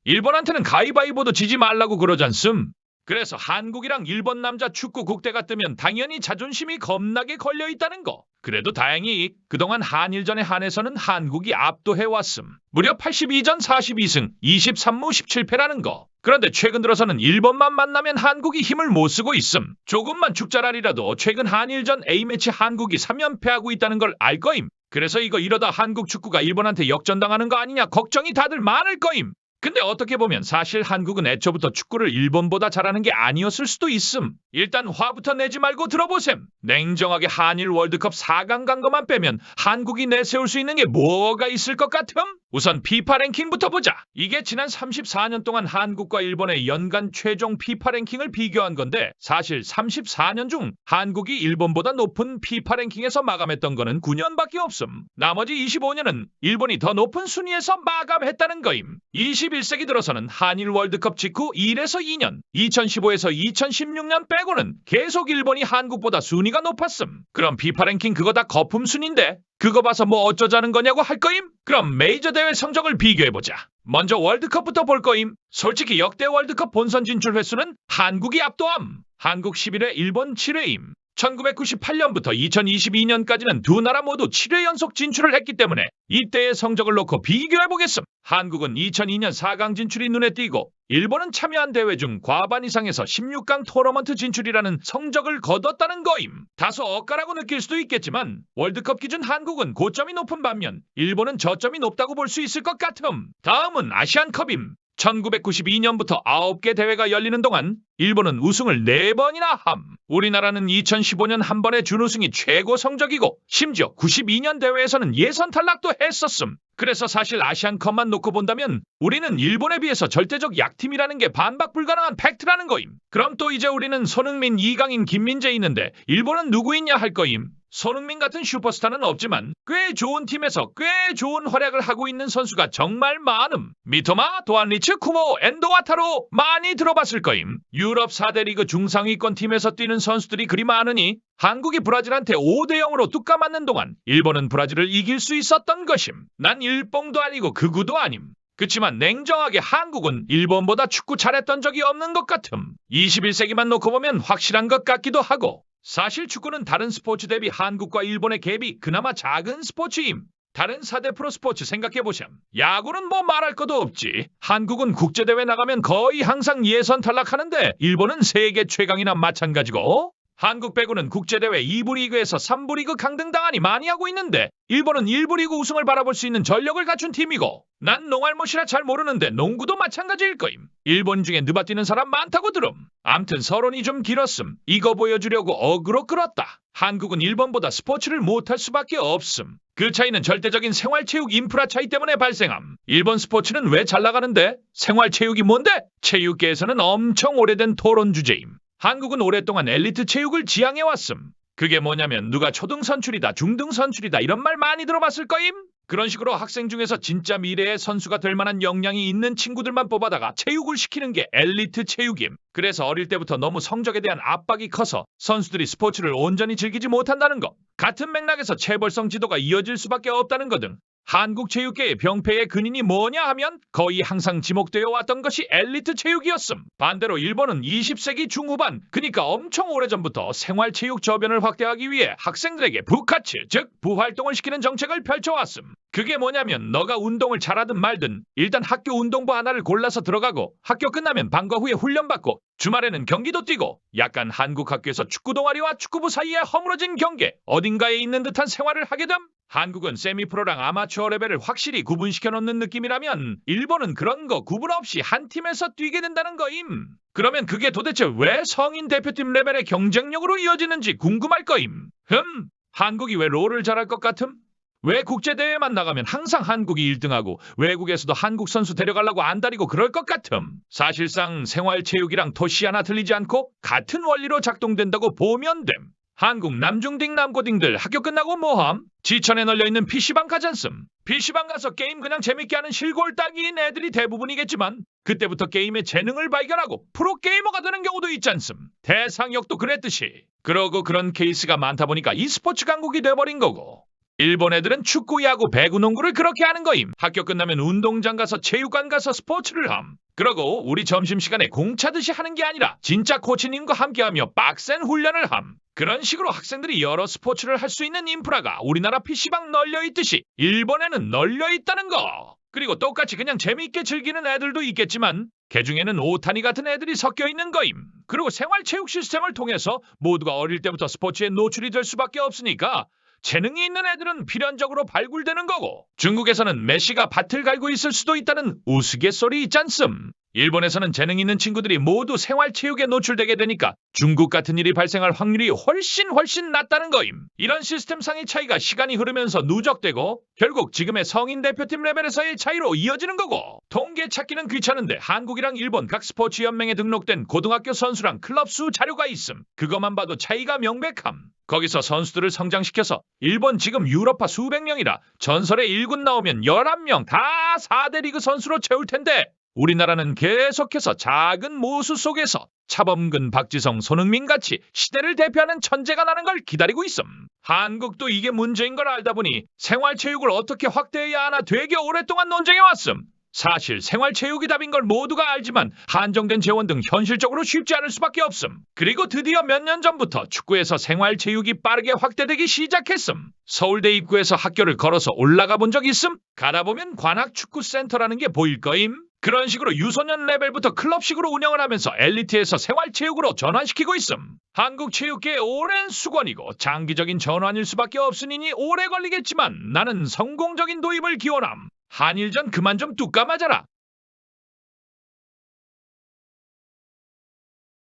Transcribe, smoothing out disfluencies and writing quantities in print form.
일본한테는 가위바위보도 지지 말라고 그러잖음. 그래서 한국이랑 일본 남자 축구 국대가 뜨면 당연히 자존심이 겁나게 걸려있다는 거. 그래도 다행히 그동안 한일전에 한해서는 한국이 압도해왔음. 무려 82전 42승 23무 17패라는 거. 그런데 최근 들어서는 일본만 만나면 한국이 힘을 못 쓰고 있음. 조금만 축자랄이라도 최근 한일전 A매치 한국이 3연패하고 있다는 걸 알 거임. 그래서 이러다 한국 축구가 일본한테 역전당하는 거 아니냐 걱정이 다들 많을 거임. 근데 어떻게 보면 사실 한국은 애초부터 축구를 일본보다 잘하는 게 아니었을 수도 있음. 일단 화부터 내지 말고 들어보셈. 냉정하게 한일 월드컵 4강 간 것만 빼면 한국이 내세울 수 있는 게 뭐가 있을 것 같음? 우선 피파 랭킹부터 보자. 이게 지난 34년 동안 한국과 일본의 연간 최종 피파 랭킹을 비교한 건데 사실 34년 중 한국이 일본보다 높은 피파 랭킹에서 마감했던 거는 9년밖에 없음. 나머지 25년은 일본이 더 높은 순위에서 마감했다는 거임. 21세기 들어서는 한일 월드컵 직후 1에서 2년, 2015에서 2016년 빼고는 계속 일본이 한국보다 순위가 높았음. 그럼 피파 랭킹 그거 다 거품 순인데 그거 봐서 뭐 어쩌자는 거냐고 할 거임? 그럼 메이저 대회 성적을 비교해보자. 먼저 월드컵부터 볼 거임. 솔직히 역대 월드컵 본선 진출 횟수는 한국이 압도함. 한국 11회, 일본 7회임. 1998년부터 2022년까지는 두 나라 모두 7회 연속 진출을 했기 때문에 이때의 성적을 놓고 비교해보겠음. 한국은 2002년 4강 진출이 눈에 띄고 일본은 참여한 대회 중 과반 이상에서 16강 토너먼트 진출이라는 성적을 거뒀다는 거임. 다소 엇가라고 느낄 수도 있겠지만 월드컵 기준 한국은 고점이 높은 반면 일본은 저점이 높다고 볼 수 있을 것 같음. 다음은 아시안컵임. 1992년부터 9개 대회가 열리는 동안 일본은 우승을 4번이나 함. 우리나라는 2015년 한 번의 준우승이 최고 성적이고 심지어 92년 대회에서는 예선 탈락도 했었음. 그래서 사실 아시안컵만 놓고 본다면 우리는 일본에 비해서 절대적 약팀이라는 게 반박 불가능한 팩트라는 거임. 그럼 또 이제 우리는 손흥민, 이강인, 김민재 있는데 일본은 누구 있냐 할 거임. 손흥민 같은 슈퍼스타는 없지만 꽤 좋은 팀에서 꽤 좋은 활약을 하고 있는 선수가 정말 많음. 미토마, 도안리츠, 쿠모, 엔도와타로 많이 들어봤을 거임. 유럽 4대 리그 중상위권 팀에서 뛰는 선수들이 그리 많으니 한국이 브라질한테 5대0으로 뚝 까맞는 동안 일본은 브라질을 이길 수 있었던 것임. 난 일뽕도 아니고 극우도 아님. 그치만 냉정하게 한국은 일본보다 축구 잘했던 적이 없는 것 같음. 21세기만 놓고 보면 확실한 것 같기도 하고 사실 축구는 다른 스포츠 대비 한국과 일본의 갭이 그나마 작은 스포츠임. 다른 4대 프로스포츠 생각해보셈. 야구는 뭐 말할 것도 없지. 한국은 국제대회 나가면 거의 항상 예선 탈락하는데 일본은 세계 최강이나 마찬가지고 한국 배구는 국제대회 2부 리그에서 3부 리그 강등당하니 많이 하고 있는데 일본은 1부 리그 우승을 바라볼 수 있는 전력을 갖춘 팀이고 난 농알못이라 잘 모르는데 농구도 마찬가지일 거임. 일본 중에 느바뛰는 사람 많다고 들음. 암튼 서론이 좀 길었음. 이거 보여주려고 어그로 끌었다. 한국은 일본보다 스포츠를 못할 수밖에 없음. 그 차이는 절대적인 생활체육 인프라 차이 때문에 발생함. 일본 스포츠는 왜 잘 나가는데? 생활체육이 뭔데? 체육계에서는 엄청 오래된 토론 주제임. 한국은 오랫동안 엘리트 체육을 지향해왔음. 그게 뭐냐면 누가 초등 선출이다, 중등 선출이다 이런 말 많이 들어봤을 거임? 그런 식으로 학생 중에서 진짜 미래의 선수가 될 만한 역량이 있는 친구들만 뽑아다가 체육을 시키는 게 엘리트 체육임. 그래서 어릴 때부터 너무 성적에 대한 압박이 커서 선수들이 스포츠를 온전히 즐기지 못한다는 거. 같은 맥락에서 체벌성 지도가 이어질 수밖에 없다는 거 등 한국 체육계의 병폐의 근인이 뭐냐 하면 거의 항상 지목되어 왔던 것이 엘리트 체육이었음. 반대로 일본은 20세기 중후반 그러니까 엄청 오래전부터 생활체육 저변을 확대하기 위해 학생들에게 부카츠 즉 부활동을 시키는 정책을 펼쳐왔음. 그게 뭐냐면 너가 운동을 잘하든 말든 일단 학교 운동부 하나를 골라서 들어가고 학교 끝나면 방과 후에 훈련받고 주말에는 경기도 뛰고 약간 한국 학교에서 축구 동아리와 축구부 사이에 허물어진 경계 어딘가에 있는 듯한 생활을 하게 됨. 한국은 세미프로랑 아마추어 레벨을 확실히 구분시켜 놓는 느낌이라면 일본은 그런 거 구분 없이 한 팀에서 뛰게 된다는 거임. 그러면 그게 도대체 왜 성인 대표팀 레벨의 경쟁력으로 이어지는지 궁금할 거임. 한국이 왜 롤을 잘할 것 같음? 왜 국제대회만 나가면 항상 한국이 1등하고 외국에서도 한국 선수 데려가려고 안달이고 그럴 것 같음. 사실상 생활체육이랑 토시 하나 틀리지 않고 같은 원리로 작동된다고 보면 됨. 한국 남중딩 남고딩들 학교 끝나고 뭐함? 지천에 널려있는 PC방 가잖음. PC방 가서 게임 그냥 재밌게 하는 실골딱이인 애들이 대부분이겠지만 그때부터 게임의 재능을 발견하고 프로게이머가 되는 경우도 있잖음. 대상역도 그랬듯이. 그러고 그런 케이스가 많다 보니까 e스포츠 강국이 돼버린 거고 일본 애들은 축구, 야구, 배구, 농구를 그렇게 하는 거임. 학교 끝나면 운동장 가서 체육관 가서 스포츠를 함. 그러고 우리 점심시간에 공차듯이 하는 게 아니라 진짜 코치님과 함께하며 빡센 훈련을 함. 그런 식으로 학생들이 여러 스포츠를 할 수 있는 인프라가 우리나라 PC방 널려 있듯이 일본에는 널려 있다는 거. 그리고 똑같이 그냥 재미있게 즐기는 애들도 있겠지만 개중에는 오타니 같은 애들이 섞여 있는 거임. 그리고 생활체육 시스템을 통해서 모두가 어릴 때부터 스포츠에 노출이 될 수밖에 없으니까 재능이 있는 애들은 필연적으로 발굴되는 거고, 중국에서는 메시가 밭을 갈고 있을 수도 있다는 우스갯소리 있잖음. 일본에서는 재능 있는 친구들이 모두 생활체육에 노출되게 되니까 중국 같은 일이 발생할 확률이 훨씬 낮다는 거임. 이런 시스템상의 차이가 시간이 흐르면서 누적되고 결국 지금의 성인 대표팀 레벨에서의 차이로 이어지는 거고, 통계 찾기는 귀찮은데 한국이랑 일본 각 스포츠 연맹에 등록된 고등학교 선수랑 클럽 수 자료가 있음. 그것만 봐도 차이가 명백함. 거기서 선수들을 성장시켜서 일본 지금 유럽파 수백 명이라 전설의 1군 나오면 11명 다 4대 리그 선수로 채울 텐데 우리나라는 계속해서 작은 모수 속에서 차범근, 박지성, 손흥민 같이 시대를 대표하는 천재가 나는 걸 기다리고 있음. 한국도 이게 문제인 걸 알다 보니 생활체육을 어떻게 확대해야 하나 되게 오랫동안 논쟁해왔음. 사실 생활체육이 답인 걸 모두가 알지만 한정된 재원 등 현실적으로 쉽지 않을 수밖에 없음. 그리고 드디어 몇 년 전부터 축구에서 생활체육이 빠르게 확대되기 시작했음. 서울대 입구에서 학교를 걸어서 올라가 본 적 있음? 가다 보면 관악축구센터라는 게 보일 거임. 그런 식으로 유소년 레벨부터 클럽식으로 운영을 하면서 엘리트에서 생활체육으로 전환시키고 있음. 한국 체육계의 오랜 수건이고 장기적인 전환일 수밖에 없으니 오래 걸리겠지만 나는 성공적인 도입을 기원함. 한일전 그만 좀 뚝 까맞아라.